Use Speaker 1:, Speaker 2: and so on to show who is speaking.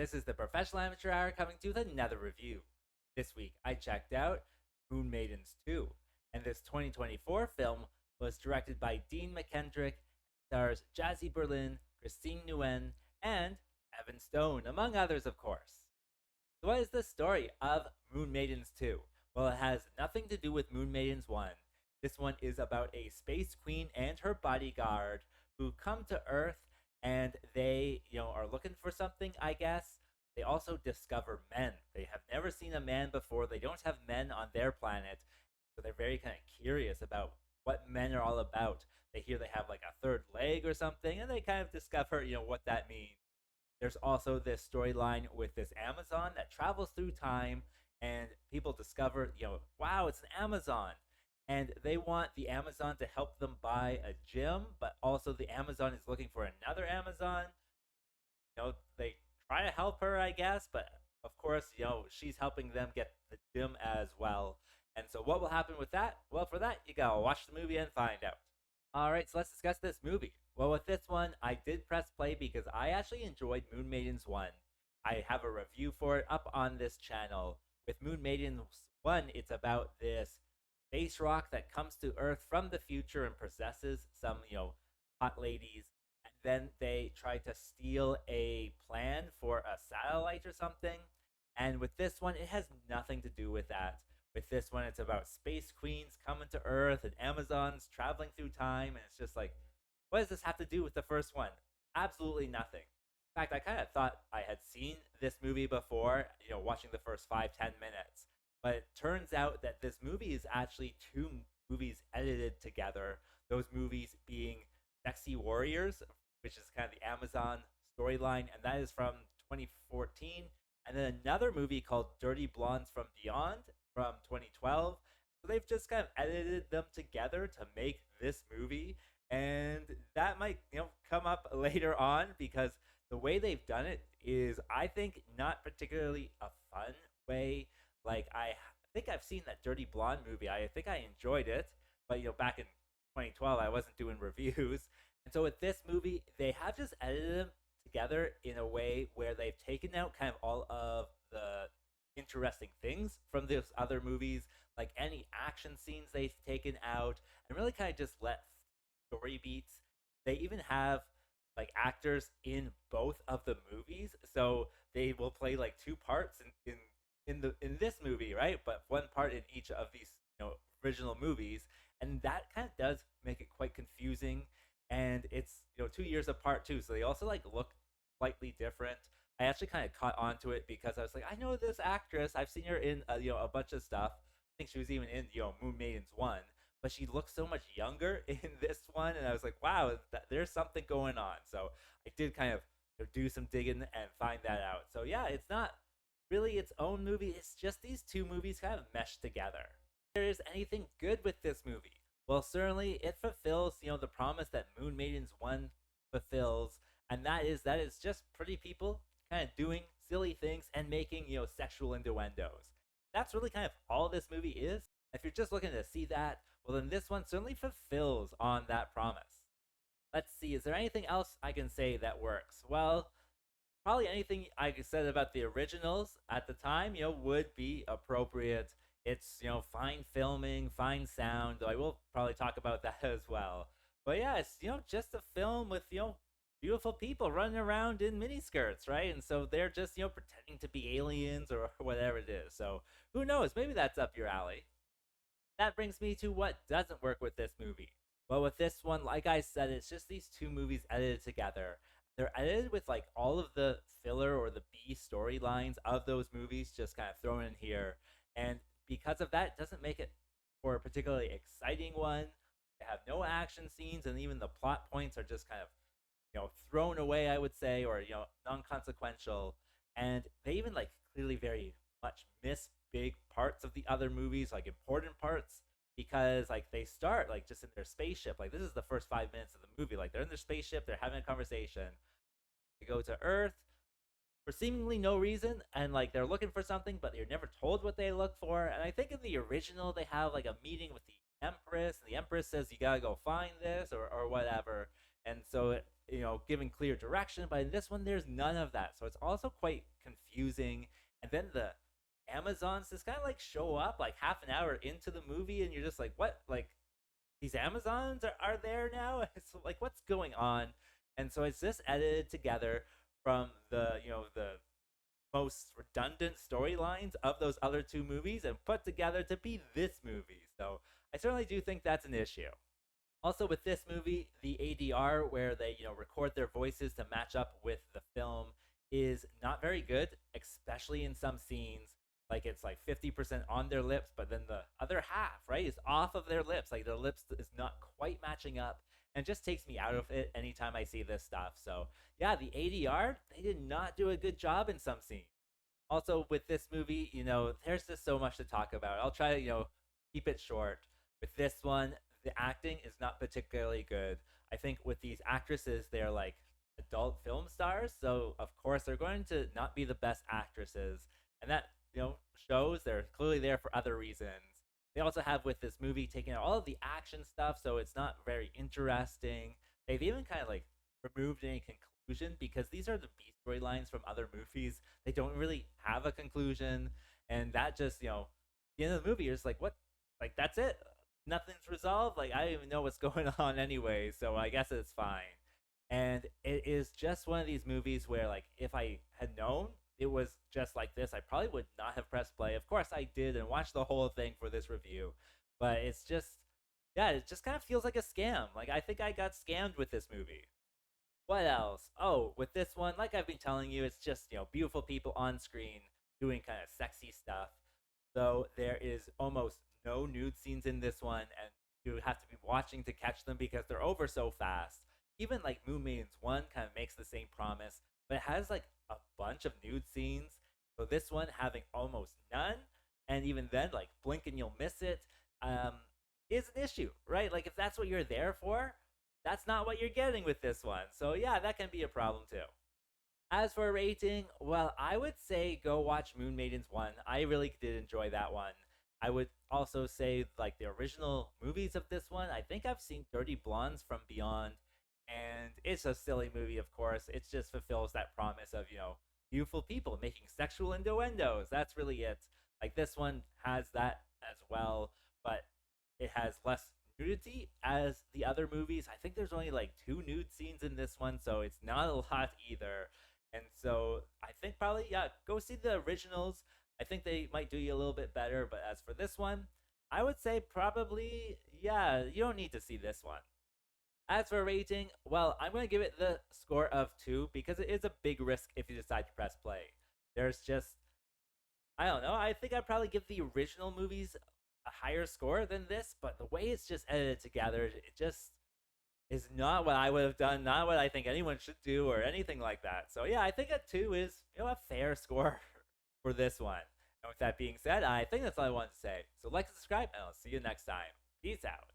Speaker 1: this is the Professional Amateur Hour coming to you with another review. This week, I checked out Moon Maidens 2, and this 2024 film was directed by Dean McKendrick, stars Jazy Berlin, Christine Nguyen, and Evan Stone, among others, of course. So what is the story of Moon Maidens 2? Well, it has nothing to do with Moon Maidens 1. This one is about a space queen and her bodyguard who come to Earth and they, are looking for something, I guess. They also discover men. They have never seen a man before. They don't have men on their planet. So they're very kind of curious about what men are all about. They hear they have like a third leg or something, and they kind of discover, what that means. There's also this storyline with this Amazon that travels through time, and people discover, wow, it's an Amazon. And they want the Amazon to help them buy a gym, but also the Amazon is looking for another Amazon. They try to help her, I guess, but of course, she's helping them get the gym as well. And so, what will happen with that? Well, for that, you gotta watch the movie and find out. All right, so let's discuss this movie. Well, with this one, I did press play because I actually enjoyed Moon Maidens 1. I have a review for it up on this channel. With Moon Maidens 1, it's about this space rock that comes to Earth from the future and possesses some, hot ladies. And then they try to steal a plan for a satellite or something. And with this one, it has nothing to do with that. With this one, it's about space queens coming to Earth and Amazons traveling through time. And it's just like, what does this have to do with the first one? Absolutely nothing. In fact, I kind of thought I had seen this movie before, watching the first 5-10 minutes. But it turns out that this movie is actually two movies edited together. Those movies being Sexy Warriors, which is kind of the Amazon storyline, and that is from 2014. And then another movie called Dirty Blondes from Beyond from 2012. So they've just kind of edited them together to make this movie. And that might, come up later on because the way they've done it is, I think, not particularly a fun way. Like, I think I've seen that Dirty Blonde movie. I think I enjoyed it, but back in 2012, I wasn't doing reviews. And so with this movie, they have just edited them together in a way where they've taken out kind of all of the interesting things from those other movies, like any action scenes they've taken out, and really kind of just let story beats. They even have like actors in both of the movies, so they will play like two parts in this movie, right? But one part in each of these original movies, and that kind of does make it quite confusing. And it's 2 years apart too, so they also like look slightly different. I actually kind of caught on to it because I was like, I know this actress. I've seen her in a bunch of stuff. I think she was even in Moon Maidens 1, but she looks so much younger in this one, and I was like, wow, there's something going on. So I did kind of do some digging and find that out. So yeah, it's not really its own movie. It's just these two movies kind of meshed together. If there is anything good with this movie, well, certainly it fulfills the promise that Moon Maidens 1 fulfills, and that is just pretty people kind of doing silly things and making sexual innuendos. That's really kind of all this movie is. If you're just looking to see that, well, then this one certainly fulfills on that promise. Let's see, is there anything else I can say that works? Well, probably anything I said about the originals at the time, would be appropriate. It's, fine filming, fine sound, though I will probably talk about that as well. But yeah, it's, just a film with, beautiful people running around in miniskirts, right? And so they're just, pretending to be aliens or whatever it is. So who knows? Maybe that's up your alley. That brings me to what doesn't work with this movie. Well, with this one, like I said, it's just these two movies edited together. They're edited with like all of the filler or the B storylines of those movies just kind of thrown in here. And because of that, it doesn't make it for a particularly exciting one. They have no action scenes, and even the plot points are just kind of thrown away, I would say, or non-consequential. And they even like clearly very much miss big parts of the other movies, like important parts, because like they start like just in their spaceship. Like this is the first 5 minutes of the movie. Like they're in their spaceship, they're having a conversation. They go to Earth for seemingly no reason, and like they're looking for something, but you're never told what they look for. And I think in the original they have like a meeting with the Empress, and the Empress says you gotta go find this or whatever. and so giving clear direction. But in this one, there's none of that, so it's also quite confusing. And then the Amazons just kind of like show up like half an hour into the movie, and you're just like, what? Like these Amazons are there now? It's like what's going on? And so it's just edited together from the most redundant storylines of those other two movies and put together to be this movie. So I certainly do think that's an issue. Also, with this movie, the ADR, where they record their voices to match up with the film, is not very good, especially in some scenes. Like it's like 50% on their lips, but then the other half, right, is off of their lips. Like their lips is not quite matching up, and just takes me out of it anytime I see this stuff. So yeah, the ADR, they did not do a good job in some scenes. Also, with this movie, there's just so much to talk about. I'll try to, keep it short. With this one, the acting is not particularly good. I think with these actresses, they're like adult film stars, so of course they're going to not be the best actresses, and that shows they're clearly there for other reasons. They also have with this movie taken out all of the action stuff, so it's not very interesting. They've even kind of like removed any conclusion because these are the B storylines from other movies. They don't really have a conclusion, and that just the end of the movie, you're just like, what? Like that's it? Nothing's resolved. Like I don't even know what's going on anyway. So I guess it's fine. And it is just one of these movies where, like, if I had known it was just like this, I probably would not have pressed play. Of course, I did and watched the whole thing for this review, but it's just, yeah, it just kind of feels like a scam. Like I think I got scammed with this movie. What else? Oh, with this one, like I've been telling you, it's just beautiful people on screen doing kind of sexy stuff. So there is almost no nude scenes in this one, and you have to be watching to catch them because they're over so fast. Even like Moon Maidens 1 kind of makes the same promise, but it has like a bunch of nude scenes. So this one having almost none, and even then, like blink and you'll miss it, um, is an issue, right? Like if that's what you're there for, that's not what you're getting with this one. So yeah, that can be a problem too. As for rating, well, I would say go watch Moon Maidens 1. I really did enjoy that one. I would also say, like, the original movies of this one, I think I've seen Dirty Blondes from Beyond, and it's a silly movie, of course. It just fulfills that promise of, beautiful people making sexual innuendos. That's really it. Like, this one has that as well, but it has less nudity as the other movies. I think there's only like two nude scenes in this one, so it's not a lot either. And so I think probably, yeah, go see the originals. I think they might do you a little bit better. But as for this one, I would say probably, yeah, you don't need to see this one. As for rating, well, I'm going to give it the score of 2 because it is a big risk if you decide to press play. There's just, I don't know, I think I'd probably give the original movies a higher score than this, but the way it's just edited together, it just is not what I would have done, not what I think anyone should do or anything like that. So yeah, I think a 2 is a fair score for this one. And with that being said, I think that's all I wanted to say. So like and subscribe, and I'll see you next time. Peace out.